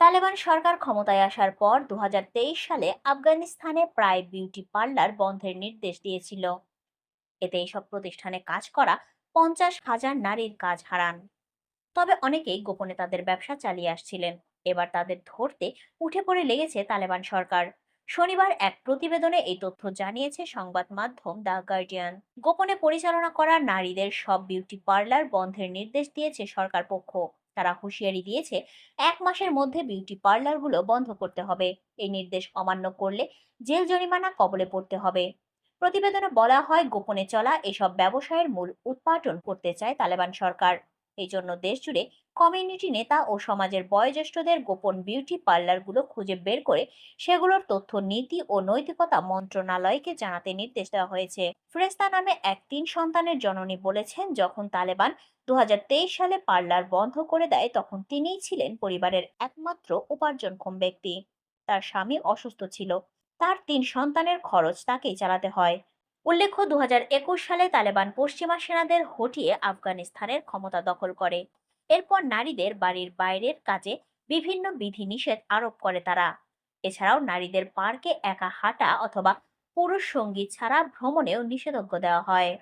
তালেবান সরকার ক্ষমতায় আসার পর 2023 সালে আফগানিস্তানে প্রায় বিউটি পার্লার বন্ধের নির্দেশ দিয়েছিল। এতে এসব প্রতিষ্ঠানে কাজ করা 50,000 নারীর কাজ হারান। তবে অনেকেই গোপনে তাদের ব্যবসা চালিয়ে আসছিলেন। এবার তাদের ধরতে উঠে পড়ে লেগেছে তালেবান সরকার। শনিবার এক প্রতিবেদনে এই তথ্য জানিয়েছে সংবাদ মাধ্যম দ্য গার্ডিয়ান। গোপনে পরিচালনা করা নারীদের সব বিউটি পার্লার বন্ধের নির্দেশ দিয়েছে সরকার পক্ষ। তারা হুঁশিয়ারি দিয়েছে 1 মাসের মধ্যে বিউটি পার্লারগুলো বন্ধ করতে হবে। এই নির্দেশ অমান্য করলে জেল জরিমানা কবলে পড়তে হবে। প্রতিবেদনে বলা হয়, গোপনে চলা এসব ব্যবসায়ের মূল উৎপাটন করতে চায় তালেবান সরকার। এই জন্য দেশজুড়ে কমিউনিটি নেতা ও সমাজের বয়োজ্যেষ্ঠদের গোপন বিউটি পার্লারগুলো খুঁজে বের করে সেগুলোর তথ্য নীতি ও নৈতিকতা মন্ত্রণালয়কে জানাতে নির্দেশ দেওয়া হয়েছে। ফ্রেস্তা নামে এক 3 সন্তানের জননী বলেছেন, যখন তালেবান 2023 সালে পার্লার বন্ধ করে দেয় তখন তিনিই ছিলেন পরিবারের একমাত্র উপার্জনক্ষম ব্যক্তি। তার স্বামী অসুস্থ ছিল, তার 3 সন্তানের খরচ তাকেই চালাতে হয়। উল্লেখ্য, 2021 সালে তালেবান পশ্চিমা সেনাদের হটিয়ে আফগানিস্তানের ক্ষমতা দখল করে। এরপর নারীদের বাড়ির বাইরের কাজে বিভিন্ন বিধিনিষেধ আরোপ করে তারা। এছাড়াও নারীদের পার্কে একা হাঁটা অথবা পুরুষ সঙ্গী ছাড়া ভ্রমণেও নিষেধাজ্ঞা দেওয়া হয়।